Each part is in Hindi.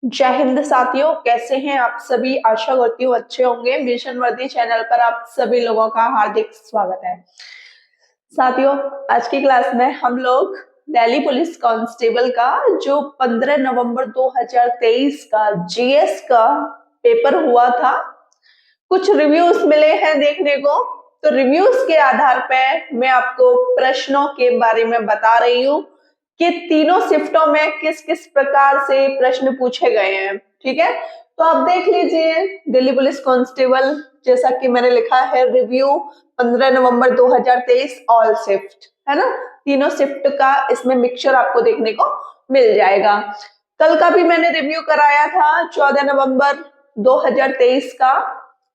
जय हिंद साथियों, कैसे हैं आप सभी। आशा करती हूँ अच्छे होंगे। मिशन वर्दी चैनल पर आप सभी लोगों का हार्दिक स्वागत है। साथियों, आज की क्लास में हम लोग दिल्ली पुलिस कांस्टेबल का जो 15 नवंबर 2023 का जीएस का पेपर हुआ था, कुछ रिव्यूज मिले हैं देखने को। तो रिव्यूज के आधार पर मैं आपको प्रश्नों के बारे में बता रही हूँ कि तीनों शिफ्टों में किस किस प्रकार से प्रश्न पूछे गए हैं। ठीक है, तो आप देख लीजिए दिल्ली पुलिस कांस्टेबल, जैसा कि मैंने लिखा है रिव्यू 15 नवंबर 2023 ऑल शिफ्ट, है ना। तीनों शिफ्ट का इसमें मिक्सचर आपको देखने को मिल जाएगा। कल का भी मैंने रिव्यू कराया था 14 नवंबर 2023 का,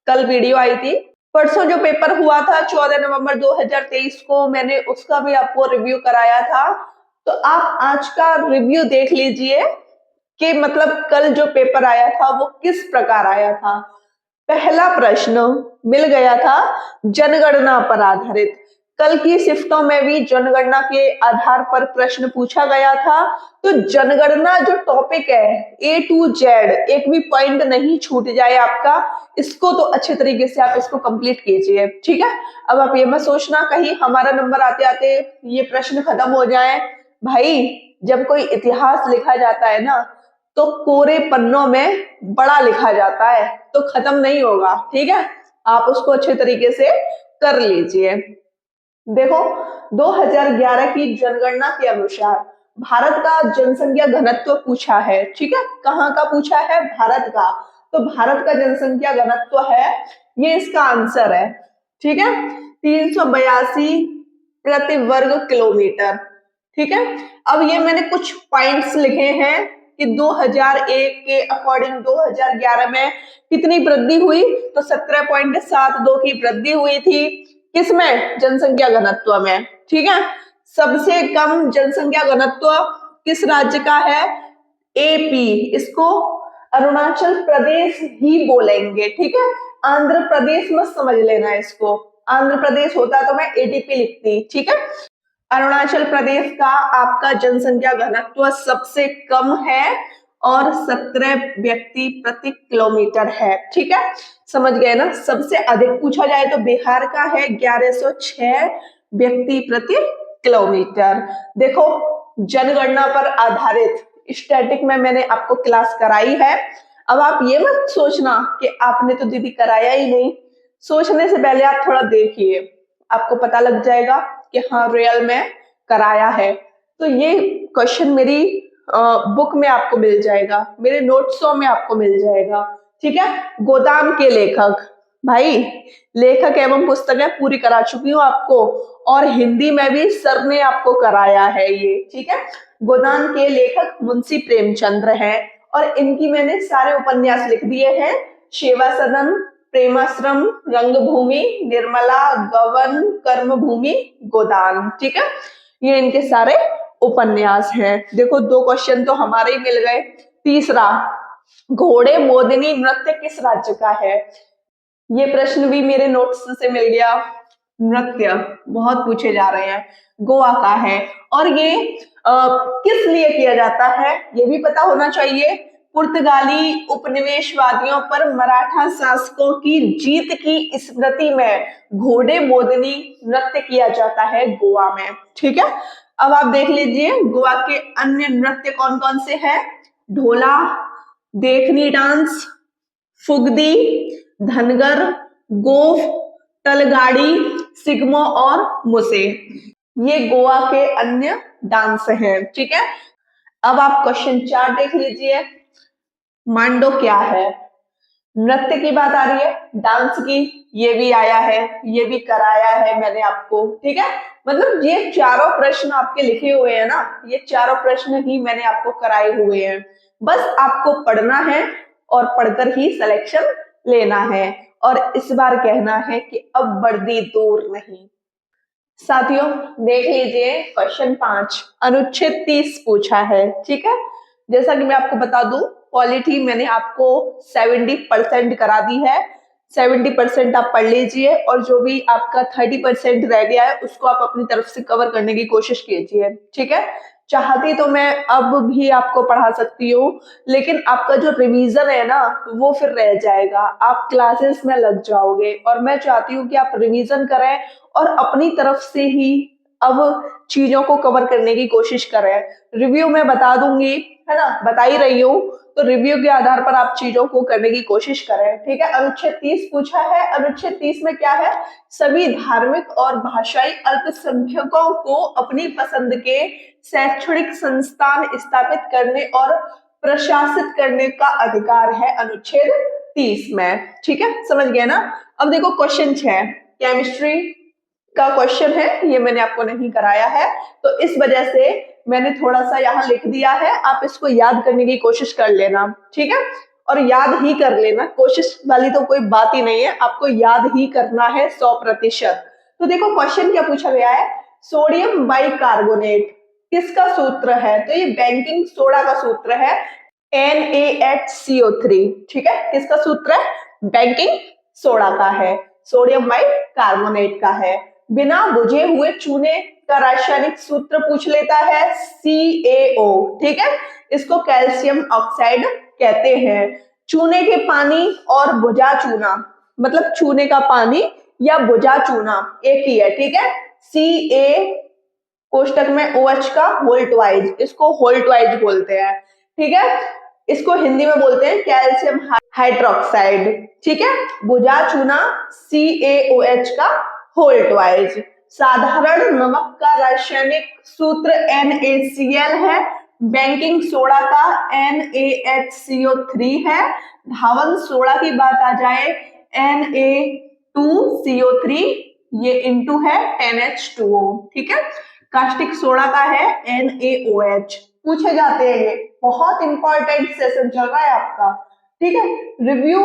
कल वीडियो आई थी। परसों जो पेपर हुआ था 14 नवंबर 2023 को, मैंने उसका भी आपको रिव्यू कराया था। तो आप आज का रिव्यू देख लीजिए कि मतलब कल जो पेपर आया था वो किस प्रकार आया था। पहला प्रश्न मिल गया था जनगणना पर आधारित। कल की शिफ्टों में भी जनगणना के आधार पर प्रश्न पूछा गया था। तो जनगणना जो टॉपिक है A to Z, एक भी पॉइंट नहीं छूट जाए आपका, इसको तो अच्छे तरीके से आप इसको कंप्लीट कीजिए। ठीक है, अब आप ये मत सोचना कहीं हमारा नंबर आते आते ये प्रश्न खत्म हो जाए। भाई, जब कोई इतिहास लिखा जाता है ना, तो कोरे पन्नों में बड़ा लिखा जाता है, तो खत्म नहीं होगा। ठीक है, आप उसको अच्छे तरीके से कर लीजिए। देखो, 2011 की जनगणना के अनुसार भारत का जनसंख्या घनत्व पूछा है। ठीक है, कहाँ का पूछा है? भारत का। तो भारत का जनसंख्या घनत्व है, ये इसका आंसर है। ठीक है, 382 प्रति वर्ग किलोमीटर। ठीक है, अब ये मैंने कुछ पॉइंट्स लिखे हैं कि 2001 के अकॉर्डिंग 2011 में कितनी वृद्धि हुई, तो 17.72 की वृद्धि हुई थी। किसमें? जनसंख्या घनत्व में। ठीक है, सबसे कम जनसंख्या घनत्व किस राज्य का है? एपी। इसको अरुणाचल प्रदेश ही बोलेंगे। ठीक है, आंध्र प्रदेश मत समझ लेना इसको। आंध्र प्रदेश होता तो मैं एटीपी लिखती। ठीक है, अरुणाचल प्रदेश का आपका जनसंख्या घनत्व सबसे कम है और 17 व्यक्ति प्रति किलोमीटर है। ठीक है, समझ गए ना। सबसे अधिक पूछा जाए तो बिहार का है 1106 व्यक्ति प्रति किलोमीटर। देखो, जनगणना पर आधारित स्टैटिक में मैंने आपको क्लास कराई है। अब आप ये मत सोचना कि आपने तो दीदी कराया ही नहीं। सोचने से पहले आप थोड़ा देखिए, आपको पता लग जाएगा कि हाँ रियल में कराया है। तो ये क्वेश्चन मेरी बुक में आपको मिल जाएगा, मेरे नोट्सों में आपको मिल जाएगा। ठीक है, गोदाम के लेखक, भाई लेखक एवं पुस्तकें पूरी करा चुकी हूँ आपको, और हिंदी में भी सर ने आपको कराया है ये। ठीक है, गोदाम के लेखक मुंशी प्रेमचंद्र हैं और इनकी मैंने सारे उपन्यास लिख दिए हैं। सेवा सदन, प्रेमाश्रम, रंगभूमि, निर्मला, गवन, कर्मभूमि, गोदान। ठीक है, ये इनके सारे उपन्यास हैं। देखो, 2 क्वेश्चन तो हमारे ही मिल गए। तीसरा, घोड़े मोदिनी नृत्य किस राज्य का है? ये प्रश्न भी मेरे नोट्स से मिल गया। नृत्य बहुत पूछे जा रहे हैं, गोवा का है। और ये किस लिए किया जाता है ये भी पता होना चाहिए। पुर्तगाली उपनिवेशवादियों पर मराठा शासकों की जीत की स्मृति में घोड़े मोदिनी नृत्य किया जाता है गोवा में। ठीक है, अब आप देख लीजिए गोवा के अन्य नृत्य कौन कौन से हैं। ढोला, देखनी डांस, फुगदी, धनगर, गोफ, तलगाड़ी, सिग्मो और मुसे, ये गोवा के अन्य डांस हैं। ठीक है, अब आप क्वेश्चन 4 देख लीजिए। मांडो क्या है? नृत्य की बात आ रही है, डांस की, ये भी आया है, ये भी कराया है मैंने आपको। ठीक है, मतलब ये चारों प्रश्न आपके लिखे हुए हैं ना, ये चारों प्रश्न ही मैंने आपको कराए हुए हैं। बस आपको पढ़ना है और पढ़कर ही सिलेक्शन लेना है, और इस बार कहना है कि अब वर्दी दूर नहीं। साथियों, देख लीजिए क्वेश्चन 5, अनुच्छेद 30 पूछा है। ठीक है, जैसा कि मैं आपको बता दूं, पॉलिटी मैंने आपको 70% करा दी है। 70% आप पढ़ लीजिए और जो भी आपका 30% रह गया है उसको आप अपनी तरफ से कवर करने की कोशिश कीजिए। ठीक है, चाहती तो मैं अब भी आपको पढ़ा सकती हूँ, लेकिन आपका जो रिवीजन है ना वो फिर रह जाएगा, आप क्लासेस में लग जाओगे। और मैं चाहती हूँ कि आप रिवीजन करें और अपनी तरफ से ही अब चीजों को कवर करने की कोशिश करें। रिव्यू में बता दूंगी, है ना, बता ही रही हूँ, तो रिव्यू के आधार पर आप चीजों को करने की कोशिश करें। ठीक है, अनुच्छेद 30 पूछा है। अनुच्छेद 30 में क्या है? सभी धार्मिक और भाषाई अल्पसंख्यकों को अपनी पसंद के शैक्षणिक संस्थान स्थापित करने और प्रशासित करने का अधिकार है, अनुच्छेद 30 में। ठीक है, समझ गए ना। अब देखो क्वेश्चन 6 केमिस्ट्री का क्वेश्चन है, ये मैंने आपको नहीं कराया है तो इस वजह से मैंने थोड़ा सा यहाँ लिख दिया है, आप इसको याद करने की कोशिश कर लेना। ठीक है, और याद ही कर लेना, कोशिश वाली तो कोई बात ही नहीं है, आपको याद ही करना है 100%। तो देखो क्वेश्चन क्या पूछा गया है, सोडियम बाइकार्बोनेट किसका सूत्र है? तो ये बेकिंग सोडा का सूत्र है, NaHCO3। ठीक है, किसका सूत्र है? बेकिंग सोडा का है, सोडियम बाइकार्बोनेट का है। बिना बुझे हुए चूने का रासायनिक सूत्र पूछ लेता है, CaO। ठीक है, इसको कैल्शियम ऑक्साइड कहते हैं। चूने के पानी और बुझा चूना, मतलब चूने का पानी या बुझा चूना एक ही है। ठीक है, Ca कोष्टक में OH का होल्ट वाइज, इसको होल्ट वाइज बोलते हैं। ठीक है, इसको हिंदी में बोलते हैं कैल्शियम हाइड्रोक्साइड। ठीक है, बुझा चूना CaOH का होल्ट वाइज। साधारण नमक का रासायनिक सूत्र NaCl है, बेकिंग सोडा का NaHCO3 है। धावन सोडा की बात आ जाए Na2CO3, ये इंटू है 10H2O। ठीक है, कास्टिक सोडा का है NaOH। पूछे जाते हैं, ये बहुत इंपॉर्टेंट सेशन चल रहा है आपका। ठीक है, रिव्यू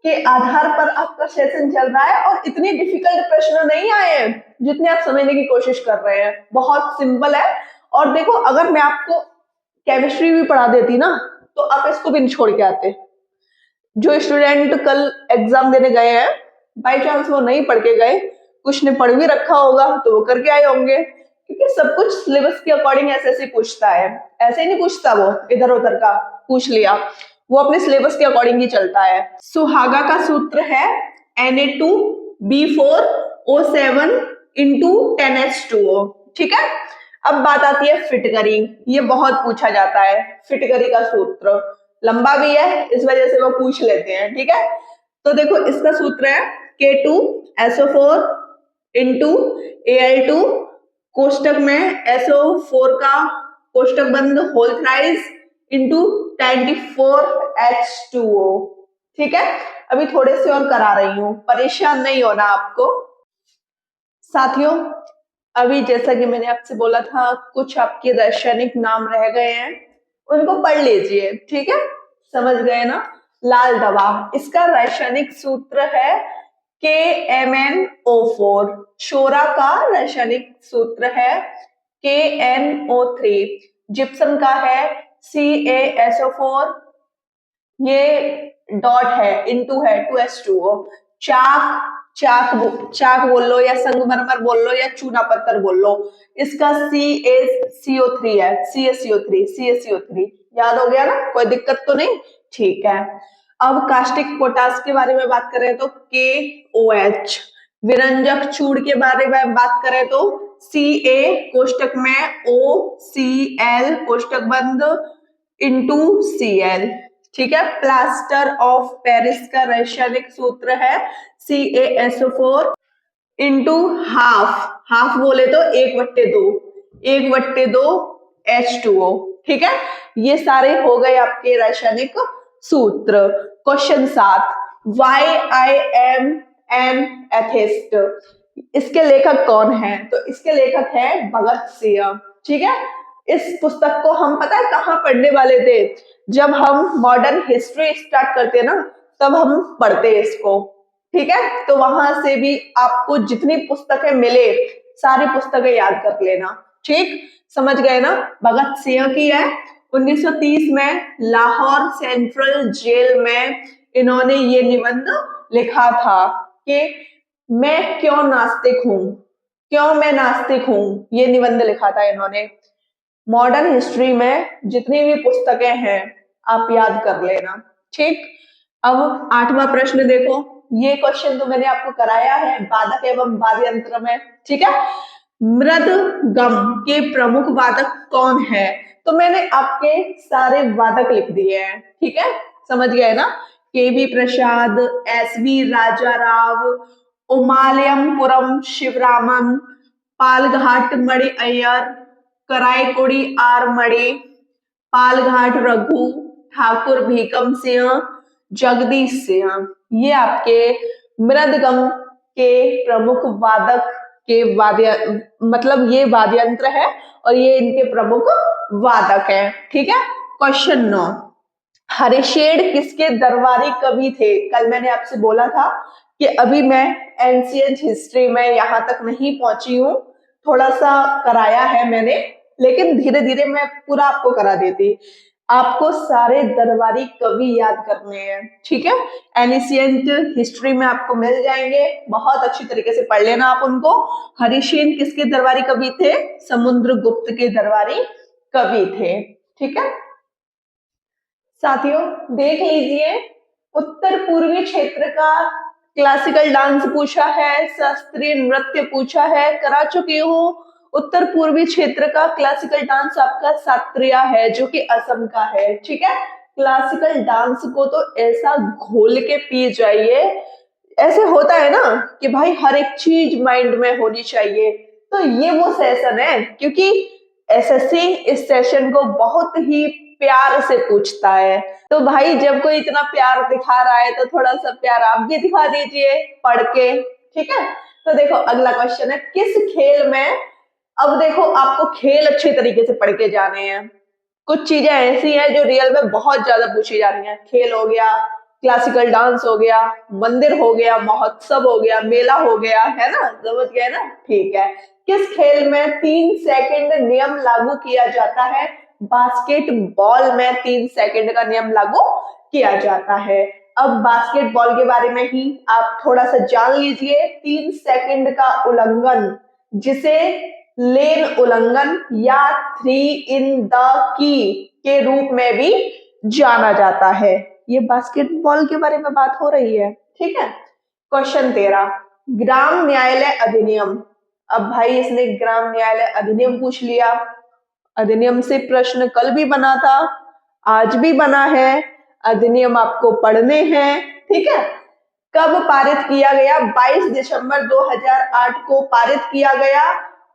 के आधार पर आपका सेशन चल रहा है और इतने डिफिकल्ट प्रश्न नहीं आए हैं जितने आप समझने की कोशिश कर रहे हैं, बहुत सिंपल है। और देखो अगर मैं आपको केमिस्ट्री भी पढ़ा देती ना तो आप इसको भी नहीं छोड़ के आते। जो स्टूडेंट कल एग्जाम देने गए हैं, बाई चांस वो नहीं पढ़ के गए, कुछ ने पढ़ भी रखा होगा तो वो करके आए होंगे, क्योंकि सब कुछ सिलेबस के अकॉर्डिंग ऐसे पूछता है। ऐसे ही नहीं पूछता वो इधर उधर का पूछ लिया, वो अपने सिलेबस के अकॉर्डिंग ही चलता है। सुहागा का सूत्र है Na2B4O7 इंटू 10H2O। ठीक है, अब बात आती है फिटकरी, ये बहुत पूछा जाता है। फिटकरी का सूत्र लंबा भी है, इस वजह से वो पूछ लेते हैं। ठीक है, तो देखो इसका सूत्र है K2SO4 इंटू Al2 कोष्टक में SO4 का कोष्टक बंद होल थ्राइस इंटू 24H2O। ठीक है, अभी थोड़े से और करा रही हूं, परेशान नहीं होना आपको। साथियों, अभी जैसा कि मैंने आपसे बोला था, कुछ आपके रासायनिक नाम रह गए हैं, उनको पढ़ लीजिए। ठीक है, समझ गए ना। लाल दवा, इसका रासायनिक सूत्र है KMnO4। शोरा का रासायनिक सूत्र है KNO3। जिप्सम का है CaSO4, ये डॉट है, इंटू है 2H2O। चाक बोल लो या संगमरमर बोल लो या चूना पत्थर बोल लो, इसका CaCO3 है, CaCO3। याद हो गया ना, कोई दिक्कत तो नहीं? ठीक है, अब कास्टिक पोटास के बारे में बात करें तो KOH। विरंजक चूड़ के बारे में बात करें तो Ca कोष्टक में OCl कोष्टक बंद इंटू Cl। ठीक है, प्लास्टर ऑफ पेरिस का रासायनिक सूत्र है CaSO4 इंटू हाफ बोले तो 1/2 H2O। ठीक है, ये सारे हो गए आपके रासायनिक सूत्र। Question 7 Why I am an atheist, इसके लेखक कौन है? तो इसके लेखक है भगत सिंह। ठीक है, इस पुस्तक को हम पता है कहाँ पढ़ने वाले थे? जब हम मॉडर्न हिस्ट्री स्टार्ट करते हैं ना, तब हम पढ़ते हैं इसको। ठीक है, तो वहां से भी आपको जितनी पुस्तकें मिले सारी पुस्तकें याद कर लेना। ठीक, समझ गए ना। भगत सिंह की है, 1930 में लाहौर सेंट्रल जेल में इन्होंने ये निबंध लिखा था कि मैं क्यों नास्तिक हूं, क्यों मैं नास्तिक हूं, ये निबंध लिखा था इन्होंने। मॉडर्न हिस्ट्री में जितनी भी पुस्तकें हैं आप याद कर लेना। ठीक, अब 8वां प्रश्न देखो। ये क्वेश्चन तो मैंने आपको कराया है वादक एवं वाद्य यंत्र में। ठीक है, मृदगम के प्रमुख वादक कौन है? तो मैंने आपके सारे वादक लिख दिए हैं। ठीक है, समझ गए ना? K V Prasad, S V Raja Rao, Umayalpuram Sivaraman, Palghat Mani Iyer, Karaikudi R Mani, Palghat Raghu, Thakur Bhikam Singh, Jagdish Singh. ये आपके मृदगम के प्रमुख वादक के वाद्य मतलब ये वाद्य यंत्र है और ये इनके प्रमुख वादक हैं। ठीक है, क्वेश्चन 9, हरिशेर किसके दरबारी कवि थे? कल मैंने आपसे बोला था कि अभी मैं एंशिएंट हिस्ट्री में यहां तक नहीं पहुंची हूँ, थोड़ा सा कराया है मैंने, लेकिन धीरे धीरे मैं पूरा आपको करा देती। आपको सारे दरबारी कवि याद करने हैं। ठीक है, एंशिएंट हिस्ट्री में आपको मिल जाएंगे, बहुत अच्छी तरीके से पढ़ लेना आप उनको। हरिशेन किसके दरबारी कवि थे? समुद्रगुप्त के दरबारी कवि थे। ठीक है साथियों, देख लीजिए, उत्तर पूर्वी क्षेत्र का क्लासिकल डांस पूछा है, शास्त्रीय नृत्य पूछा है, करा चुकी हूँ। उत्तर पूर्वी क्षेत्र का क्लासिकल डांस आपका सत्रिया है जो कि असम का है। ठीक है, क्लासिकल डांस को तो ऐसा घोल के पी जाइए, ऐसे होता है ना कि भाई हर एक चीज माइंड में होनी चाहिए। तो ये वो सेशन है, क्योंकि एसएससी इस सेशन को बहुत ही प्यार से पूछता है। तो भाई जब कोई इतना प्यार दिखा रहा है तो थोड़ा सा प्यार आप भी दिखा दीजिए पढ़ के। ठीक है, तो देखो अगला क्वेश्चन है, किस खेल में, अब देखो आपको खेल अच्छे तरीके से पढ़ के जाने हैं। कुछ चीजें ऐसी हैं जो रियल में बहुत ज्यादा पूछी जा रही हैं। खेल हो गया, क्लासिकल डांस हो गया, मंदिर हो गया, महोत्सव हो गया, मेला हो गया, है ना? समझ गए ना? ठीक है, किस खेल में 3 सेकंड नियम लागू किया जाता है? बास्केटबॉल में 3 सेकंड का नियम लागू किया जाता है। अब बास्केटबॉल के बारे में ही आप थोड़ा सा जान लीजिए। 3 सेकंड का उल्लंघन, जिसे लेन उल्लंघन या 3 इन द की के रूप में भी जाना जाता है। ये बास्केटबॉल के बारे में बात हो रही है। ठीक है, क्वेश्चन 13, ग्राम न्यायालय अधिनियम। अब भाई इसने ग्राम न्यायालय अधिनियम पूछ लिया। अधिनियम से प्रश्न कल भी बना था, आज भी बना है। अधिनियम आपको पढ़ने हैं। ठीक है, कब पारित किया गया? 22 दिसंबर 2008 को पारित किया गया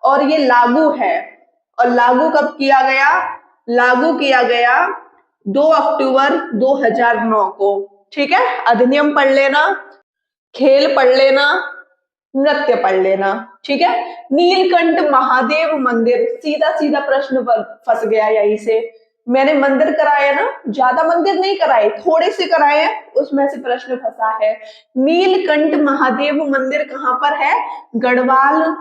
और ये लागू है। और लागू कब किया गया? लागू किया गया 2 अक्टूबर 2009 को। ठीक है, अधिनियम पढ़ लेना, खेल पढ़ लेना, नृत्य पढ़ लेना। ठीक है, नीलकंठ महादेव मंदिर, सीधा सीधा प्रश्न फंस गया यहीं से। मैंने मंदिर कराया ना, ज्यादा मंदिर नहीं कराए, थोड़े से कराए हैं, उसमें से प्रश्न फंसा है। नीलकंठ महादेव मंदिर कहाँ पर है? गढ़वाल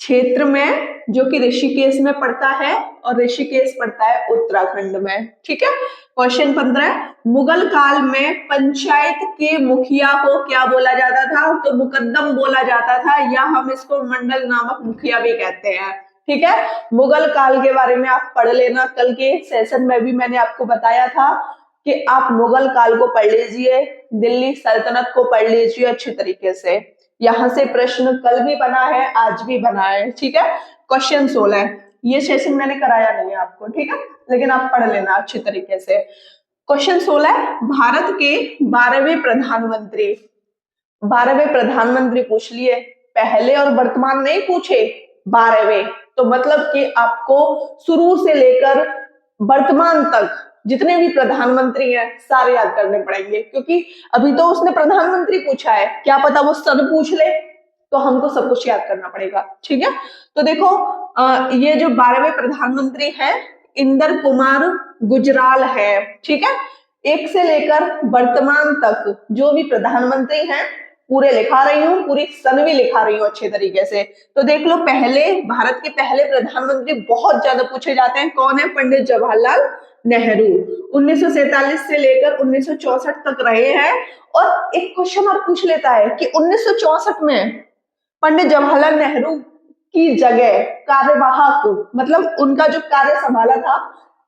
क्षेत्र में, जो कि ऋषिकेश में पड़ता है, और ऋषिकेश पड़ता है उत्तराखंड में। ठीक है, क्वेश्चन 15, मुगल काल में पंचायत के मुखिया को क्या बोला जाता था? तो मुकद्दम बोला जाता था, या हम इसको मंडल नामक मुखिया भी कहते हैं। ठीक है, मुगल काल के बारे में आप पढ़ लेना, कल के सेशन में भी मैंने आपको बताया था कि आप मुगल काल को पढ़ लीजिए, दिल्ली सल्तनत को पढ़ लीजिए अच्छी तरीके से। यहां से प्रश्न कल भी बना है, आज भी बना है। ठीक है, क्वेश्चन 16, ये सेशन मैंने कराया नहीं है आपको, ठीक है, लेकिन आप पढ़ लेना अच्छी तरीके से। क्वेश्चन 16, भारत के 12वें प्रधानमंत्री, 12वें प्रधानमंत्री पूछ लिए, पहले और वर्तमान नहीं पूछे, 12वें। तो मतलब कि आपको शुरू से लेकर वर्तमान तक जितने भी प्रधानमंत्री हैं सारे याद करने पड़ेंगे, क्योंकि अभी तो उसने प्रधानमंत्री पूछा है, क्या पता वो सन पूछ ले, तो हमको सब कुछ याद करना पड़ेगा। ठीक है, तो देखो ये जो 12वें प्रधानमंत्री हैं इंदर कुमार गुजराल है। ठीक है, 1 से लेकर वर्तमान तक जो भी प्रधानमंत्री हैं पूरे लिखा रही हूँ, पूरी सन भी लिखा रही हूँ अच्छे तरीके से। तो देख लो, पहले भारत के पहले प्रधानमंत्री बहुत ज्यादा पूछे जाते हैं, कौन है? पंडित जवाहरलाल नेहरू। 1947 से लेकर 1964 तक रहे हैं। और एक क्वेश्चन और पूछ लेता है कि 1964 में पंडित जवाहरलाल नेहरू की जगह कार्यवाहक, मतलब उनका जो कार्य संभाला था,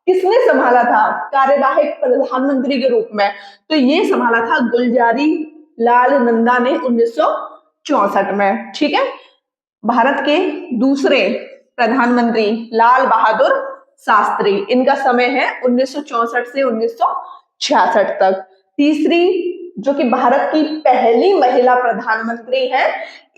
किसने संभाला था? कार्यवाहक प्रधानमंत्री के रूप में। तो ये संभाला था गुलजारी लाल नंदा ने 1964 में। ठीक है। भारत के दूसरे प्रधानमंत्री लाल बहादुर शास्त्री, इनका समय है 1964 से 1966 तक। तीसरी जो कि भारत की पहली महिला प्रधानमंत्री है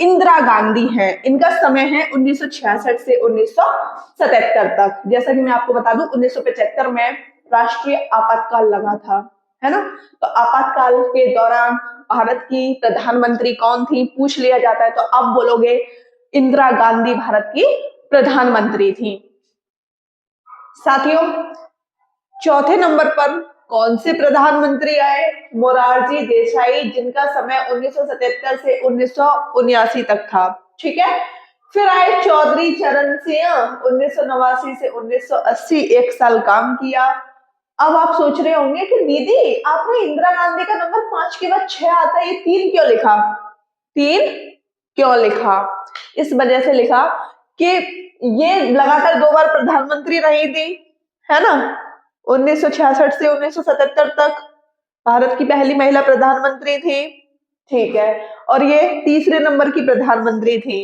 इंदिरा गांधी है, इनका समय है 1966 से 1977 तक। जैसा कि मैं आपको बता दूं 1975 में राष्ट्रीय आपातकाल लगा था, है ना। तो आपातकाल के दौरान भारत की प्रधानमंत्री कौन थी पूछ लिया जाता है तो आप बोलोगे इंदिरा गांधी भारत की प्रधानमंत्री थी। साथियों, चौथे नंबर पर कौन से प्रधानमंत्री आए? मोरारजी देसाई, जिनका समय 1977 से 1979 तक था। ठीक है। फिर आए चौधरी चरण सिंह, 1989 से 1980, 1 साल काम किया। अब आप सोच रहे होंगे कि दीदी आपने इंदिरा गांधी का नंबर 5 के बाद 6 आता है, ये 3 क्यों लिखा? 3 क्यों लिखा? इस वजह से लिखा कि ये लगातार 2 बार प्रधानमंत्री रही थी, है ना। 1966 से 1977 तक भारत की पहली महिला प्रधानमंत्री थी। ठीक है। और ये तीसरे नंबर की प्रधानमंत्री थी।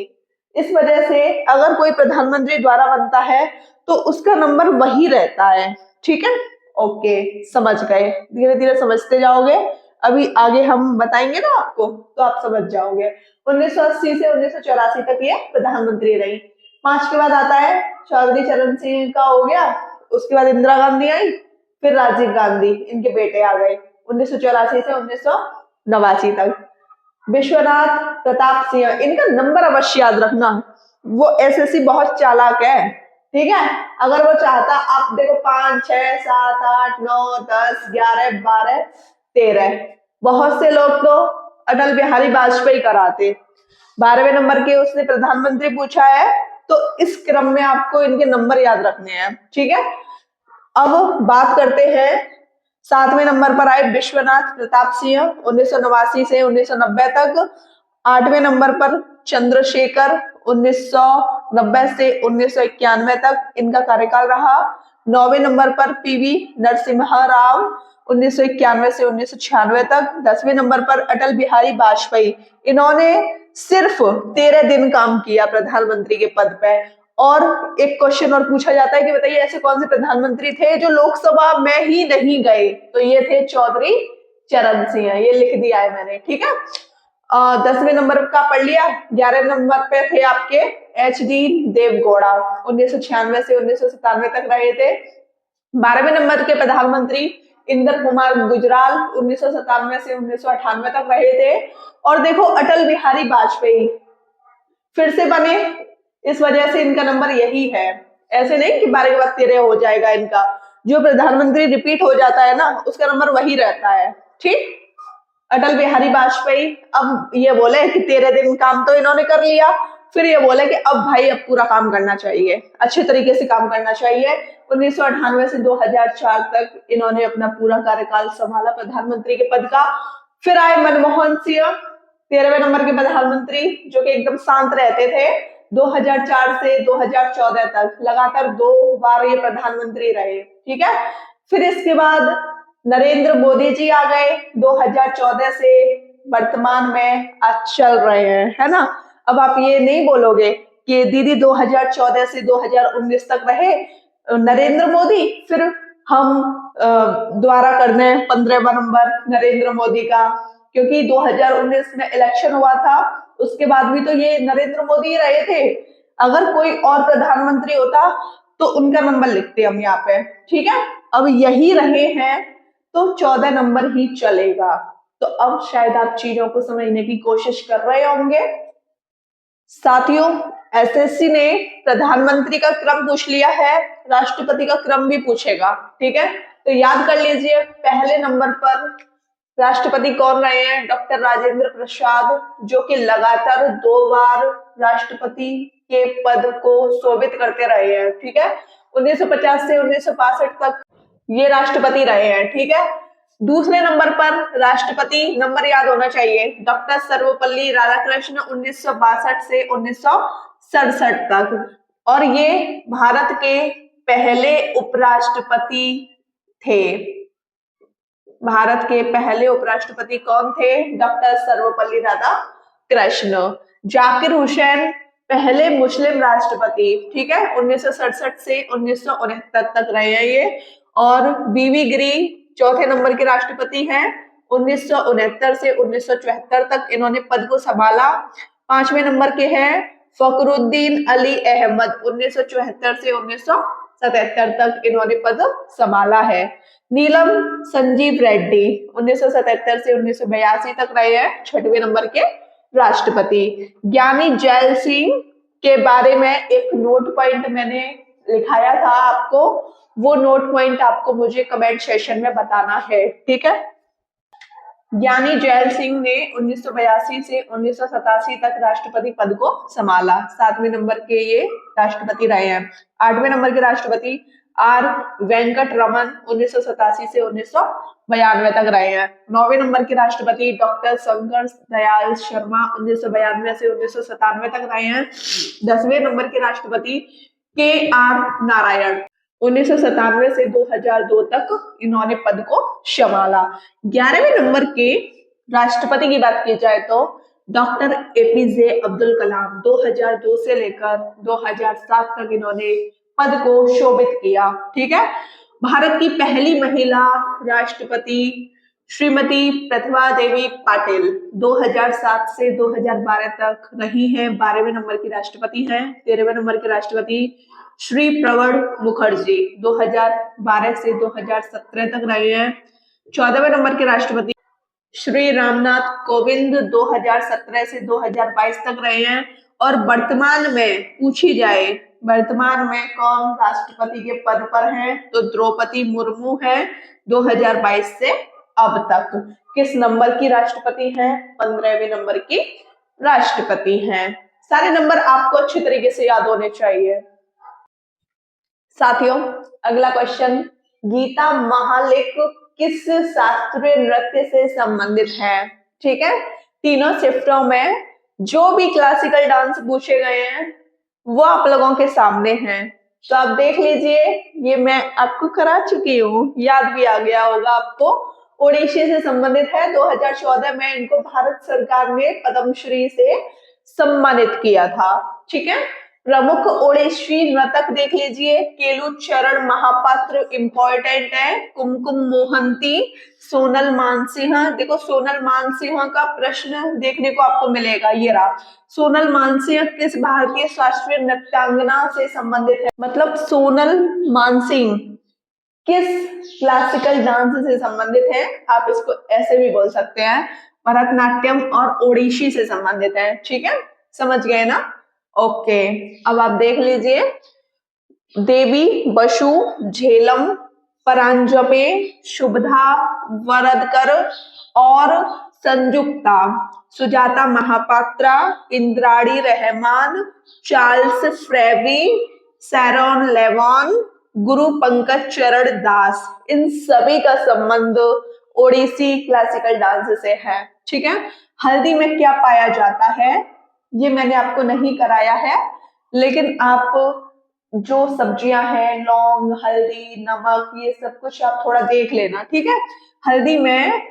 इस वजह से अगर कोई प्रधानमंत्री द्वारा बनता है तो उसका नंबर वही रहता है। ठीक है। ओके, समझ गए। धीरे धीरे समझते जाओगे, अभी आगे हम बताएंगे ना आपको तो आप समझ जाओगे। 1980 से 1984 तक ये प्रधानमंत्री रही। 5 के बाद आता है चौधरी चरण सिंह का, हो गया। उसके बाद इंदिरा गांधी आई, फिर राजीव गांधी, इनके बेटे आ गए 1984 से 1989 तक। विश्वनाथ प्रताप सिंह, इनका नंबर अवश्य याद रखना, वो एसएससी बहुत चालाक है। ठीक है। अगर वो चाहता, आप देखो 5, 6, 7, 8, 9, 10, 11, 12, 13, बहुत से लोग तो अटल बिहारी वाजपेयी कराते। 12वें नंबर के उसने प्रधानमंत्री पूछा है, तो इस क्रम में आपको इनके नंबर याद रखने हैं। ठीक है। अब बात करते हैं 7वें नंबर पर आए विश्वनाथ प्रताप सिंह, 1989 से 1990 तक। 8वें नंबर पर चंद्रशेखर, 1990 से 1991 तक इनका कार्यकाल रहा। 9वें नंबर पर पीवी नरसिम्हा राव, 1991 से 1996 तक। 10वें नंबर पर अटल बिहारी वाजपेयी, इन्होंने सिर्फ 13 दिन काम किया प्रधानमंत्री के पद पे। और एक क्वेश्चन और पूछा जाता है कि बताइए ऐसे कौन से प्रधानमंत्री थे जो लोकसभा में ही नहीं गए? तो ये थे चौधरी चरण सिंह, ये लिख दिया है मैंने। ठीक है। 10वें नंबर का पढ़ लिया। 11वें नंबर पे थे आपके HD देवगौड़ा, 1996 से 1997 तक रहे थे। 12वें नंबर के प्रधानमंत्री इंदर कुमार गुजराल, 1997 से 1998 तक रहे थे। और देखो अटल बिहारी वाजपेयी फिर से बने, इस वजह से इनका नंबर यही है। ऐसे नहीं कि 12 के बाद 13 हो जाएगा इनका, जो प्रधानमंत्री रिपीट हो जाता है ना उसका नंबर वही रहता है। ठीक। अटल बिहारी वाजपेयी अब ये बोले कि 13 दिन काम तो इन्होंने कर लिया, फिर ये बोले कि अब भाई अब पूरा काम करना चाहिए, अच्छे तरीके से काम करना चाहिए। 1998 से 2004 तक इन्होंने अपना पूरा कार्यकाल संभाला प्रधानमंत्री के पद का। फिर आए मनमोहन सिंह, 13वें नंबर के प्रधानमंत्री, जो कि एकदम शांत रहते थे। 2004 से 2014 तक लगातार 2 बार ये प्रधानमंत्री रहे। ठीक है। फिर इसके बाद नरेंद्र मोदी जी आ गए 2014 से वर्तमान में आज चल रहे हैं, है ना। अब आप ये नहीं बोलोगे कि दीदी 2014 से 2019 तक रहे नरेंद्र मोदी, फिर हम द्वारा कर दें 15वां नंबर नरेंद्र मोदी का, क्योंकि 2019 में इलेक्शन हुआ था, उसके बाद भी तो ये नरेंद्र मोदी ही रहे थे। अगर कोई और प्रधानमंत्री होता तो उनका नंबर लिखते हम यहाँ पे। ठीक है। अब यही रहे हैं तो 14 नंबर ही चलेगा। तो अब शायद आप चीजों को समझने की कोशिश कर रहे होंगे। साथियों, एसएससी ने प्रधानमंत्री का क्रम पूछ लिया है, राष्ट्रपति का क्रम भी पूछेगा। ठीक है। तो याद कर लीजिए, पहले नंबर पर राष्ट्रपति कौन रहे हैं? डॉक्टर राजेंद्र प्रसाद, जो कि लगातार 2 बार राष्ट्रपति के पद को शोभित करते रहे हैं। ठीक है। 1950 से 1962 तक ये राष्ट्रपति रहे हैं। ठीक है। दूसरे नंबर पर राष्ट्रपति, नंबर याद होना चाहिए, डॉक्टर सर्वपल्ली राधाकृष्ण, 1962 से 1967 तक। और ये भारत के पहले उपराष्ट्रपति थे। भारत के पहले उपराष्ट्रपति कौन थे? डॉक्टर सर्वपल्ली राधाकृष्ण। जाकिर हुसैन पहले मुस्लिम राष्ट्रपति, ठीक है, 1967 से 1969 तक रहे हैं ये। और बीबी गिरी चौथे नंबर के राष्ट्रपति हैं, 1969 से 1974 तक इन्होंने पद को संभाला। 5वें नंबर के हैं फखरुद्दीन अली अहमद, 1974 से 1977 तक इन्होंने पद संभाला है। नीलम संजीव रेड्डी 1977 से 1982 तक रहे हैं 6वें नंबर के राष्ट्रपति। ज्ञानी जैल सिंह के बारे में एक नोट पॉइंट मैंने लिखाया था आपको, वो नोट पॉइंट आपको मुझे कमेंट सेशन में बताना है, ठीक है। ज्ञानी जैल सिंह ने 1982 से 1987 तक राष्ट्रपति पद को संभाला। 7वें नंबर के ये राष्ट्रपति रहे हैं। 8वें नंबर के राष्ट्रपति आर वेंकट रमन 1987 से 1992 तक रहे हैं। 9वें नंबर के राष्ट्रपति डॉक्टर शंकर दयाल शर्मा 1992 से 1997 तक रहे हैं। 10वें नंबर के राष्ट्रपति के आर नारायण 1997 से 2002 तक इन्होंने पद को संभाला। 11वें नंबर के राष्ट्रपति की बात की जाए तो डॉक्टर एपीजे अब्दुल कलाम 2002 से लेकर 2007 तक इन्होंने पद को शोभित किया, ठीक है। भारत की पहली महिला राष्ट्रपति श्रीमती प्रतिभा देवी पाटिल 2007 से 2012 तक रही हैं, 12वें नंबर की राष्ट्रपति हैं। 13वें नंबर के राष्ट्रपति श्री प्रणब मुखर्जी 2012 से 2017 तक रहे हैं। 14वें नंबर के राष्ट्रपति श्री रामनाथ कोविंद 2017 से 2022 तक रहे हैं। और वर्तमान में पूछी जाए वर्तमान में कौन राष्ट्रपति के पद पर हैं, तो द्रौपदी मुर्मू है 2022 से अब तक। किस नंबर की राष्ट्रपति हैं? 15वें नंबर की राष्ट्रपति हैं। सारे नंबर आपको अच्छी तरीके से याद होने चाहिए। साथियों, अगला क्वेश्चन, गीता महालेख किस शास्त्रीय नृत्य से संबंधित है? ठीक है, तीनों शिफ्टों में जो भी क्लासिकल डांस पूछे गए हैं वो आप लोगों के सामने हैं, तो आप देख लीजिए। ये मैं आपको करा चुकी हूँ, याद भी आ गया होगा आपको। ओडिशी से संबंधित है। 2014 में इनको भारत सरकार ने पद्मश्री से सम्मानित किया था, ठीक है। प्रमुख ओडिशी नर्तक देख लीजिए, केलुचरण महापात्र इंपॉर्टेंट है, कुमकुम मोहंती, सोनल मानसिंह। देखो सोनल मानसिंह का प्रश्न देखने को आपको मिलेगा, ये रहा। सोनल मानसिंह किस भारतीय शास्त्रीय नृत्यांगना से संबंधित है? मतलब सोनल मानसिंह किस क्लासिकल डांस से संबंधित है? आप इसको ऐसे भी बोल सकते हैं, भरतनाट्यम और ओडिशी से संबंधित है, ठीक है, समझ गए ना? ओके, अब आप देख लीजिए, देवी बसु, झेलम, परांजपे, शुभदा, वरदकर और संयुक्ता, सुजाता महापात्रा, इंद्राणी रहमान, चार्ल्स फ्रेवी, सैरॉन लेवॉन, गुरु पंकज चरण दास, इन सभी का संबंध ओडिसी क्लासिकल डांस से है, ठीक है। हल्दी में क्या पाया जाता है ये मैंने आपको नहीं कराया है, लेकिन आप जो सब्जियां हैं, लौंग, हल्दी, नमक, ये सब कुछ आप थोड़ा देख लेना, ठीक है। हल्दी में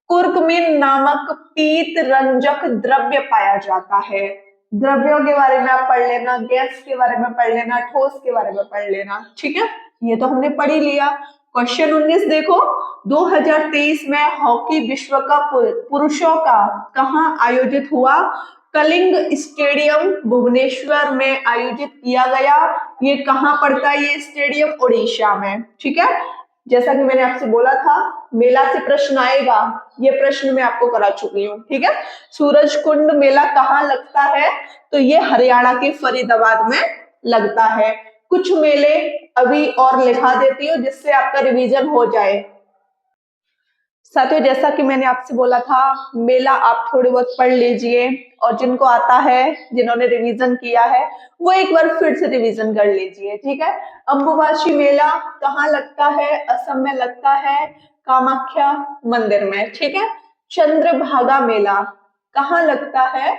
कुर्कुमिन नामक पीत रंजक द्रव्य पाया जाता है। द्रव्यों के बारे में आप पढ़ लेना, गैस के बारे में पढ़ लेना, ठोस के बारे में पढ़ लेना, ठीक है। ये तो हमने पढ़ ही लिया। क्वेश्चन 19 देखो, 2023 में हॉकी विश्व कप पुरुषों का कहाँ आयोजित हुआ? कलिंग स्टेडियम भुवनेश्वर में आयोजित किया गया। ये कहाँ पड़ता है ये स्टेडियम? उड़ीसा में, ठीक है। जैसा कि मैंने आपसे बोला था मेला से प्रश्न आएगा, ये प्रश्न मैं आपको करा चुकी हूँ, ठीक है। सूरज कुंड मेला कहाँ लगता है? तो ये हरियाणा के फरीदाबाद में लगता है। कुछ मेले अभी और लिखा देती हूँ जिससे आपका रिवीजन हो जाए। साथियों, जैसा कि मैंने आपसे बोला था मेला आप थोड़ी बहुत पढ़ लीजिए, और जिनको आता है, जिन्होंने रिवीजन किया है, वो एक बार फिर से रिवीजन कर लीजिए, ठीक है। अंबुबाची मेला कहाँ लगता है? असम में लगता है, कामाख्या मंदिर में, ठीक है। चंद्रभागा मेला कहाँ लगता है?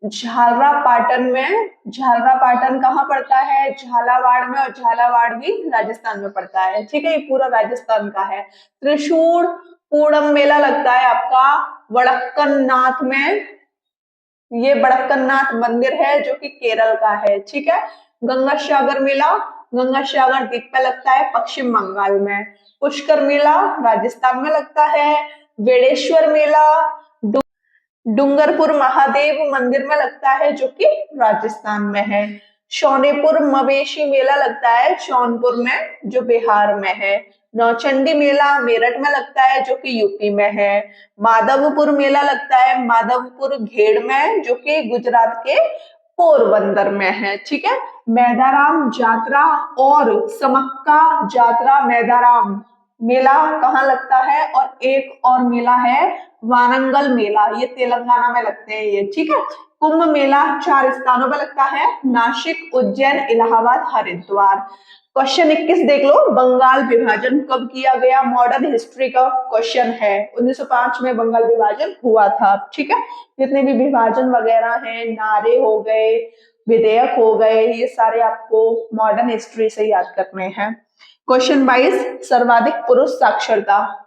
झालरापाटन में, झालरापाटन कहाँ पड़ता है? झालावाड़ में, और झालावाड़ भी राजस्थान में पड़ता है। ठीक है, ये पूरा राजस्थान का है। त्रिशूर पूर्णम मेला लगता है आपका वड़क्कनाथ में, ये बड़क्कनाथ मंदिर है जो कि केरल का है। ठीक है, गंगा सागर मेला, गंगा सागर द्वीप पे लगता है पश्चिम बंगाल में। पुष्कर मेला राजस्थान में लगता है। वेड़ेश्वर मेला डूंगरपुर महादेव मंदिर में लगता है जो कि राजस्थान में है। सोनेपुर मवेशी मेला लगता है जौनपुर में जो बिहार में है। नौचंडी मेला मेरठ में लगता है जो कि यूपी में है। माधवपुर मेला लगता है माधवपुर घेड़ में जो कि गुजरात के पोरबंदर में है। ठीक है, मैदाराम जात्रा और समक्का जात्रा मैदाराम मेला कहाँ लगता है? और एक और मेला है वारंगल मेला, ये तेलंगाना में लगते हैं ये। ठीक है, कुंभ मेला 4 स्थानों पर लगता है, नासिक, उज्जैन, इलाहाबाद, हरिद्वार। क्वेश्चन 21 देख लो, बंगाल विभाजन कब किया गया? मॉडर्न हिस्ट्री का क्वेश्चन है। 1905 में बंगाल विभाजन हुआ था। ठीक है, जितने भी विभाजन वगैरह हैं, नारे हो गए, विधेयक हो गए, ये सारे आपको मॉडर्न हिस्ट्री से याद करने हैं। क्वेश्चन 22, सर्वाधिक पुरुष साक्षरता।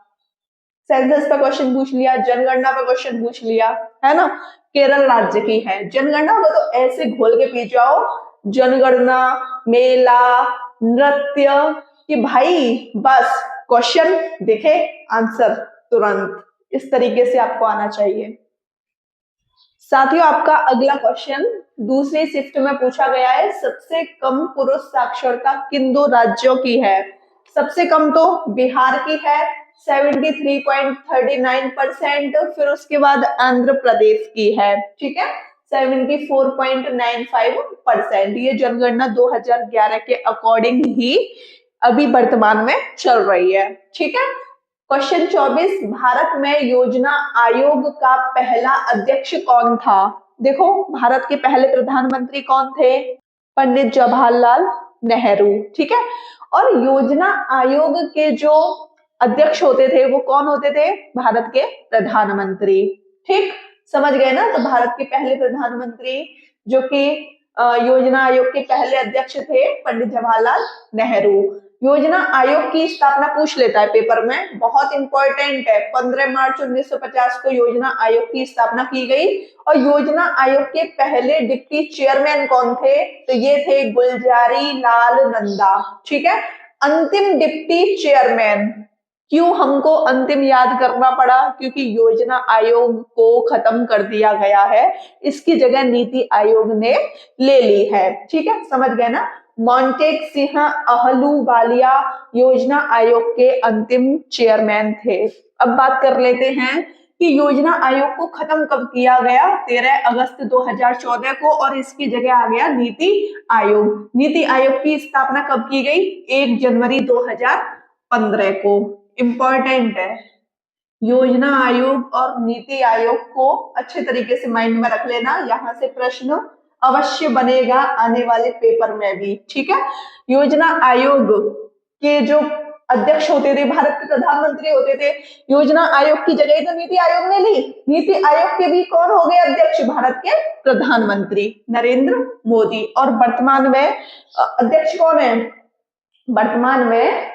सेंसस पे क्वेश्चन पूछ लिया, जनगणना पे क्वेश्चन पूछ लिया, है ना। केरल राज्य की है जनगणना, वो तो ऐसे घोल के पी जाओ, जनगणना, मेला, नृत्य, कि भाई बस क्वेश्चन देखे आंसर तुरंत, इस तरीके से आपको आना चाहिए। साथियों, आपका अगला क्वेश्चन दूसरी शिफ्ट में पूछा गया है, सबसे कम पुरुष साक्षरता किन 2 राज्यों की है? सबसे कम तो बिहार की है 73.39%, फिर उसके बाद आंध्र प्रदेश की है। ठीक है, 74.95%। ये जनगणना 2011 के अकॉर्डिंग ही अभी वर्तमान में चल रही है। ठीक है, क्वेश्चन 24, भारत में योजना आयोग का पहला अध्यक्ष कौन था? देखो, भारत के पहले प्रधानमंत्री कौन थे? पंडित जवाहरलाल नेहरू। ठीक है, और योजना आयोग के जो अध्यक्ष होते थे वो कौन होते थे? भारत के प्रधानमंत्री। ठीक, समझ गए ना। तो भारत के पहले प्रधानमंत्री जो कि योजना आयोग के पहले अध्यक्ष थे पंडित जवाहरलाल नेहरू। योजना आयोग की स्थापना पूछ लेता है पेपर में, बहुत इंपॉर्टेंट है। 15 मार्च 1950 को योजना आयोग की स्थापना की गई, और योजना आयोग के पहले डिप्टी चेयरमैन कौन थे? तो ये थे गुलजारी लाल नंदा। ठीक है, अंतिम डिप्टी चेयरमैन। क्यों हमको अंतिम याद करना पड़ा? क्योंकि योजना आयोग को खत्म कर दिया गया है, इसकी जगह नीति आयोग ने ले ली है। ठीक है, समझ गए ना। मोंटेक सिंह अहलूवालिया योजना आयोग के अंतिम चेयरमैन थे। अब बात कर लेते हैं कि योजना आयोग को खत्म कब किया गया? 13 अगस्त 2014 को, और इसकी जगह आ गया नीति आयोग। नीति आयोग की स्थापना कब की गई? 1 जनवरी 2015 को। इंपॉर्टेंट है, योजना आयोग और नीति आयोग को अच्छे तरीके से माइंड में रख लेना, यहाँ से प्रश्न अवश्य बनेगा आने वाले पेपर में भी। ठीक है, योजना आयोग के जो अध्यक्ष होते थे भारत के प्रधानमंत्री होते थे, योजना आयोग की जगह तो नीति आयोग ने ली। नीति आयोग के भी कौन हो गए अध्यक्ष? भारत के प्रधानमंत्री नरेंद्र मोदी। और वर्तमान में अध्यक्ष कौन है? वर्तमान में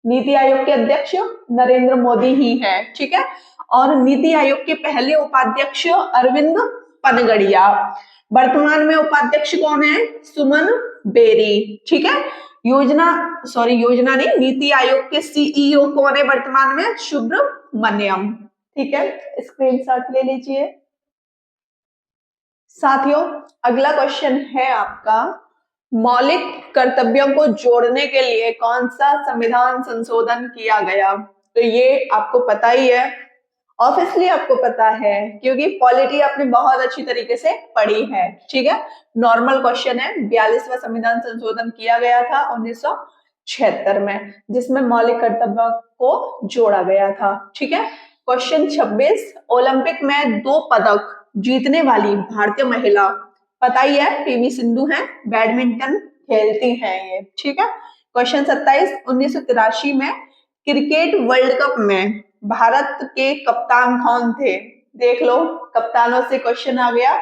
नीति आयोग के अध्यक्ष नरेंद्र मोदी ही हैं। ठीक है, और नीति आयोग के पहले उपाध्यक्ष अरविंद पनगड़िया। वर्तमान में उपाध्यक्ष कौन है? सुमन बेरी। ठीक है, योजना नहीं, नीति आयोग के सीईओ कौन है वर्तमान में? सुब्रमण्यम। ठीक है, स्क्रीनशॉट ले लीजिए। साथियों, अगला क्वेश्चन है आपका, मौलिक कर्तव्यों को जोड़ने के लिए कौन सा संविधान संशोधन किया गया? तो ये आपको पता ही है, ऑब्वियसली आपको पता है, क्योंकि पॉलिटी आपने बहुत अच्छी तरीके से पढ़ी है। ठीक है, नॉर्मल क्वेश्चन है। 42वां संविधान संशोधन किया गया था 1976 में, जिसमें मौलिक कर्तव्यों को जोड़ा गया था। ठीक है, क्वेश्चन 26, ओलंपिक में 2 पदक जीतने वाली भारतीय महिला, पता ही है, पीवी सिंधु हैं, बैडमिंटन खेलती हैं ये। ठीक है, क्वेश्चन 27, 1983 में क्रिकेट वर्ल्ड कप में भारत के कप्तान कौन थे? देख लो, कप्तानों से क्वेश्चन आ गया।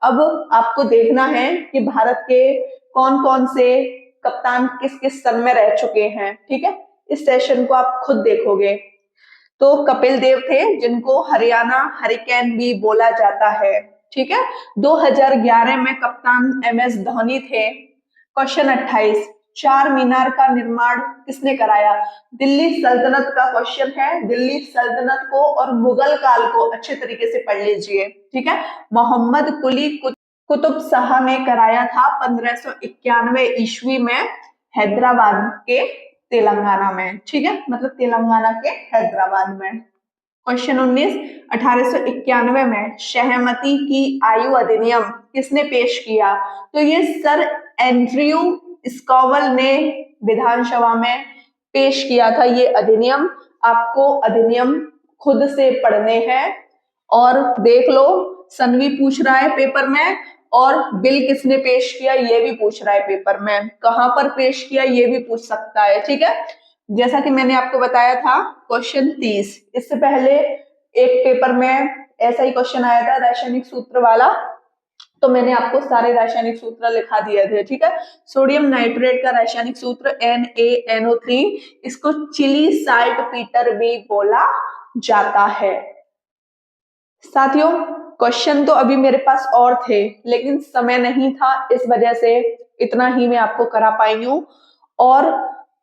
अब आपको देखना है कि भारत के कौन कौन से कप्तान किस किस सन में रह चुके हैं, ठीक है। इस सेशन को आप खुद देखोगे। तो कपिल देव थे, जिनको हरियाणा हरिकेन भी बोला जाता है, ठीक है। 2011 में कप्तान MS धोनी थे। क्वेश्चन 28, चार मीनार का निर्माण किसने कराया? दिल्ली सल्तनत का क्वेश्चन है। दिल्ली सल्तनत को और मुगल काल को अच्छे तरीके से पढ़ लीजिए, ठीक है। मोहम्मद कुली कुतुब शाह ने कराया था 1591 ईस्वी में, हैदराबाद के तेलंगाना में, ठीक है, मतलब तेलंगाना के हैदराबाद में। क्वेश्चन 19, 1891 में सहमति की आयु अधिनियम किसने पेश किया? तो ये सर एंड्रयू स्कॉवल ने विधानसभा में पेश किया था ये अधिनियम। आपको अधिनियम खुद से पढ़ने हैं और देख लो। सन भी पूछ रहा है पेपर में, और बिल किसने पेश किया ये भी पूछ रहा है पेपर में। कहां पर पेश किया ये भी पूछ सकता है, ठीक है। जैसा कि मैंने आपको बताया था क्वेश्चन 30, इससे पहले एक पेपर में ऐसा ही क्वेश्चन आया था रासायनिक सूत्र वाला, तो मैंने आपको सारे रासायनिक सूत्र लिखा दिए थे, ठीक है। सोडियम नाइट्रेट का रासायनिक सूत्र NaNO3, इसको चिली साल्ट पीटर भी बोला जाता है। साथियों, क्वेश्चन तो अभी मेरे पास और थे, लेकिन समय नहीं था, इस वजह से इतना ही मैं आपको करा पाई हूँ। और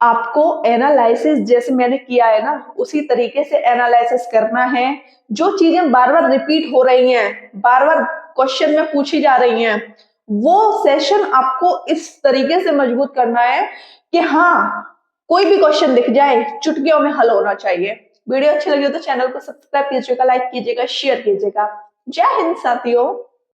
आपको एनालिसिस जैसे मैंने किया है ना, उसी तरीके से एनालिसिस करना है। जो चीजें बार बार रिपीट हो रही हैं, बार बार क्वेश्चन में पूछी जा रही हैं, वो सेशन आपको इस तरीके से मजबूत करना है कि हाँ, कोई भी क्वेश्चन दिख जाए चुटकियों में हल होना चाहिए। वीडियो अच्छी लगी हो तो चैनल को सब्सक्राइब कीजिएगा, लाइक कीजिएगा, शेयर कीजिएगा। जय हिंद साथियों।